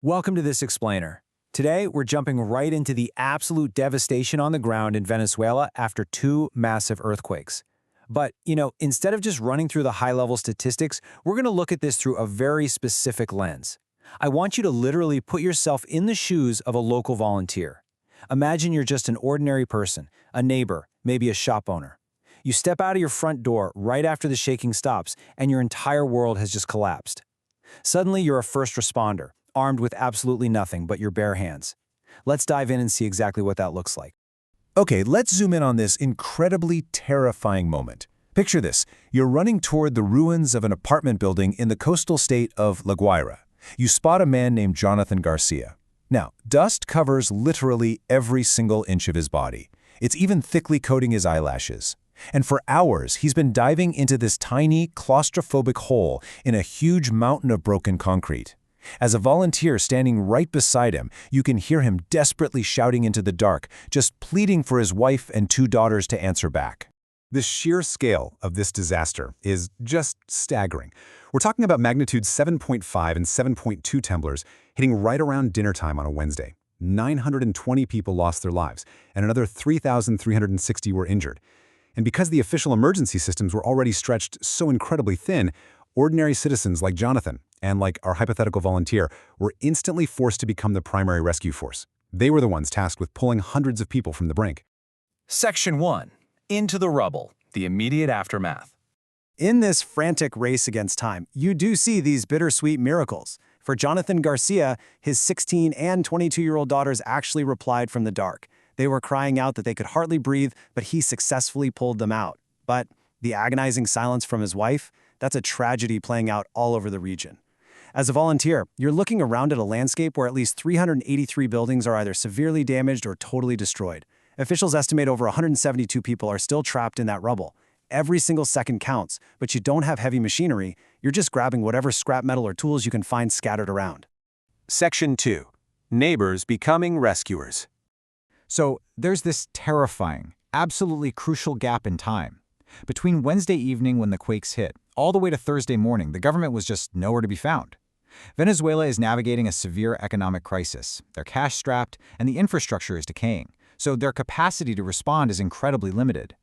Welcome to this explainer. Today, we're jumping right into the absolute devastation on the ground in Venezuela after two massive earthquakes. But, instead of just running through the high-level statistics, we're going to look at this through a very specific lens. I want you to literally put yourself in the shoes of a local volunteer. Imagine you're just an ordinary person, a neighbor, maybe a shop owner. You step out of your front door right after the shaking stops, and your entire world has just collapsed. Suddenly, you're a first responder, armed with absolutely nothing but your bare hands. Let's dive in and see exactly what that looks like. Okay, let's zoom in on this incredibly terrifying moment. Picture this. You're running toward the ruins of an apartment building in the coastal state of La Guaira. You spot a man named Jonathan Garcia. Now, dust covers literally every single inch of his body. It's even thickly coating his eyelashes. And for hours, he's been diving into this tiny, claustrophobic hole in a huge mountain of broken concrete. As a volunteer standing right beside him, you can hear him desperately shouting into the dark, just pleading for his wife and two daughters to answer back. The sheer scale of this disaster is just staggering. We're talking about magnitude 7.5 and 7.2 temblors hitting right around dinner time on a Wednesday. 920 people lost their lives, and another 3,360 were injured. And because the official emergency systems were already stretched so incredibly thin, ordinary citizens like Jonathan and like our hypothetical volunteer were instantly forced to become the primary rescue force. They were the ones tasked with pulling hundreds of people from the brink. Section 1. Into the rubble, the immediate aftermath. In this frantic race against time, you do see these bittersweet miracles. For Jonathan Garcia, his 16 and 22-year-old daughters actually replied from the dark. They were crying out that they could hardly breathe, but he successfully pulled them out. But the agonizing silence from his wife, that's a tragedy playing out all over the region. As a volunteer, you're looking around at a landscape where at least 383 buildings are either severely damaged or totally destroyed. Officials estimate over 172 people are still trapped in that rubble. Every single second counts, but you don't have heavy machinery. You're just grabbing whatever scrap metal or tools you can find scattered around. Section 2. Neighbors becoming rescuers. So there's this terrifying, absolutely crucial gap in time. Between Wednesday evening when the quakes hit, all the way to Thursday morning, the government was just nowhere to be found. Venezuela is navigating a severe economic crisis. They're cash-strapped, and the infrastructure is decaying, so their capacity to respond is incredibly limited.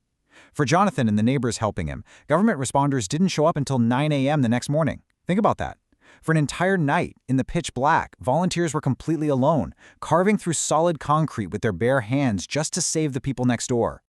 For Jonathan and the neighbors helping him, government responders didn't show up until 9 a.m. the next morning. Think about that. For an entire night, in the pitch black, volunteers were completely alone, carving through solid concrete with their bare hands just to save the people next door.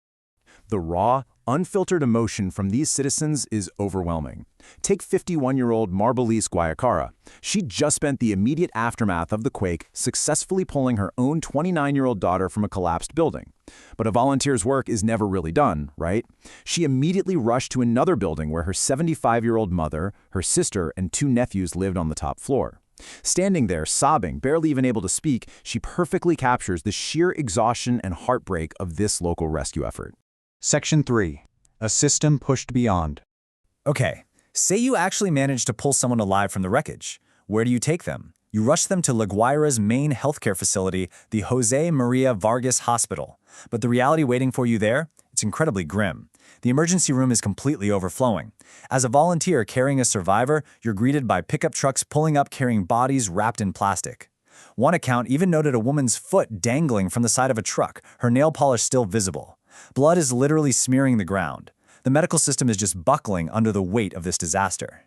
The raw, unfiltered emotion from these citizens is overwhelming. Take 51-year-old Marbalise Guayacara. She just spent the immediate aftermath of the quake successfully pulling her own 29-year-old daughter from a collapsed building. But a volunteer's work is never really done, right? She immediately rushed to another building where her 75-year-old mother, her sister, and two nephews lived on the top floor. Standing there, sobbing, barely even able to speak, she perfectly captures the sheer exhaustion and heartbreak of this local rescue effort. Section 3. A system pushed beyond. Okay, say you actually managed to pull someone alive from the wreckage. Where do you take them? You rush them to La Guaira's main healthcare facility, the Jose Maria Vargas Hospital. But the reality waiting for you there? It's incredibly grim. The emergency room is completely overflowing. As a volunteer carrying a survivor, you're greeted by pickup trucks pulling up carrying bodies wrapped in plastic. One account even noted a woman's foot dangling from the side of a truck, her nail polish still visible. Blood is literally smearing the ground. The medical system is just buckling under the weight of this disaster.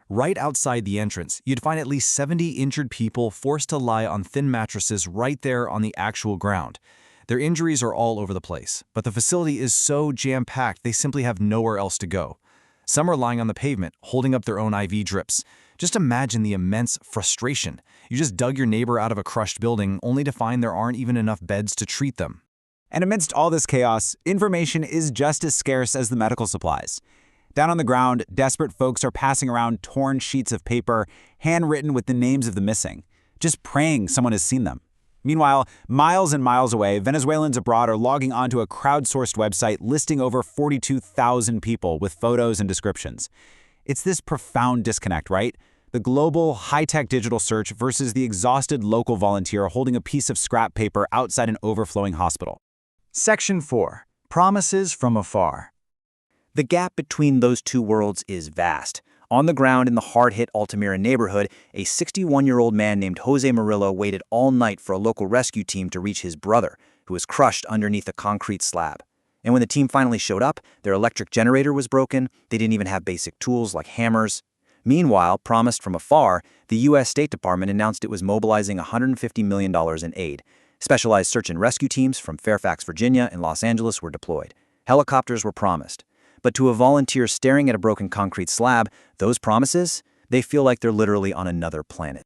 Right outside the entrance, you'd find at least 70 injured people forced to lie on thin mattresses right there on the actual ground. Their injuries are all over the place, but the facility is so jam-packed they simply have nowhere else to go. Some are lying on the pavement, holding up their own IV drips. Just imagine the immense frustration. You just dug your neighbor out of a crushed building only to find there aren't even enough beds to treat them. And amidst all this chaos, information is just as scarce as the medical supplies. Down on the ground, desperate folks are passing around torn sheets of paper, handwritten with the names of the missing, just praying someone has seen them. Meanwhile, miles and miles away, Venezuelans abroad are logging onto a crowdsourced website listing over 42,000 people with photos and descriptions. It's this profound disconnect, right? The global, high-tech digital search versus the exhausted local volunteer holding a piece of scrap paper outside an overflowing hospital. Section 4. Promises from afar. The gap between those two worlds is vast. On the ground in the hard-hit Altamira neighborhood, a 61-year-old man named Jose Murillo waited all night for a local rescue team to reach his brother, who was crushed underneath a concrete slab. And when the team finally showed up, their electric generator was broken, they didn't even have basic tools like hammers. Meanwhile, promised from afar, the U.S. State Department announced it was mobilizing $150 million in aid. Specialized search and rescue teams from Fairfax, Virginia and Los Angeles were deployed. Helicopters were promised. But to a volunteer staring at a broken concrete slab, those promises, they feel like they're literally on another planet.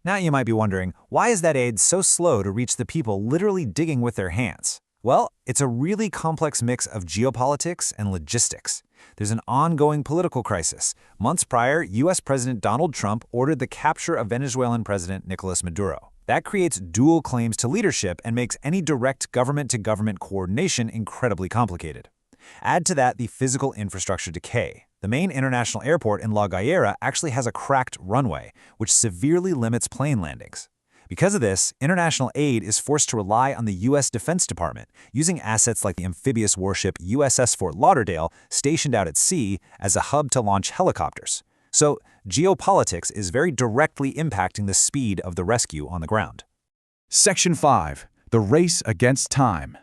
Now you might be wondering, why is that aid so slow to reach the people literally digging with their hands? Well, it's a really complex mix of geopolitics and logistics. There's an ongoing political crisis. Months prior, U.S. President Donald Trump ordered the capture of Venezuelan President Nicolas Maduro. That creates dual claims to leadership and makes any direct government-to-government coordination incredibly complicated. Add to that the physical infrastructure decay. The main international airport in La Guaira actually has a cracked runway, which severely limits plane landings. Because of this, international aid is forced to rely on the U.S. Defense Department, using assets like the amphibious warship USS Fort Lauderdale, stationed out at sea, as a hub to launch helicopters. So, geopolitics is very directly impacting the speed of the rescue on the ground. Section 5. The Race Against Time.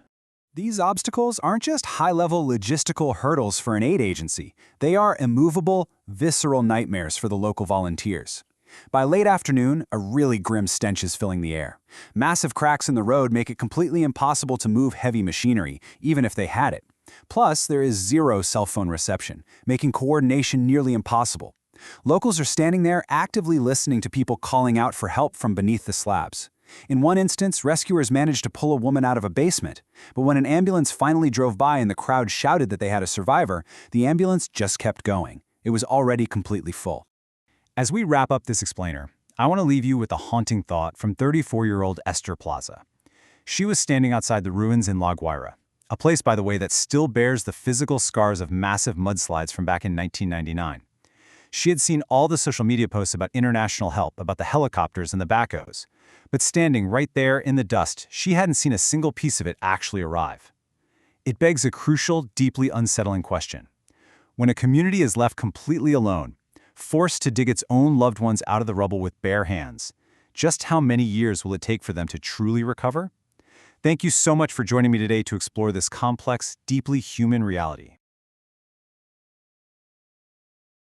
These obstacles aren't just high-level logistical hurdles for an aid agency. They are immovable, visceral nightmares for the local volunteers. By late afternoon, a really grim stench is filling the air. Massive cracks in the road make it completely impossible to move heavy machinery, even if they had it. Plus, there is zero cell phone reception, making coordination nearly impossible. Locals are standing there actively listening to people calling out for help from beneath the slabs. In one instance, rescuers managed to pull a woman out of a basement, but when an ambulance finally drove by and the crowd shouted that they had a survivor, the ambulance just kept going. It was already completely full. As we wrap up this explainer, I want to leave you with a haunting thought from 34-year-old Esther Plaza. She was standing outside the ruins in La Guaira, a place, by the way, that still bears the physical scars of massive mudslides from back in 1999. She had seen all the social media posts about international help, about the helicopters and the backhoes. But standing right there in the dust, she hadn't seen a single piece of it actually arrive. It begs a crucial, deeply unsettling question. When a community is left completely alone, forced to dig its own loved ones out of the rubble with bare hands, just how many years will it take for them to truly recover? Thank you so much for joining me today to explore this complex, deeply human reality.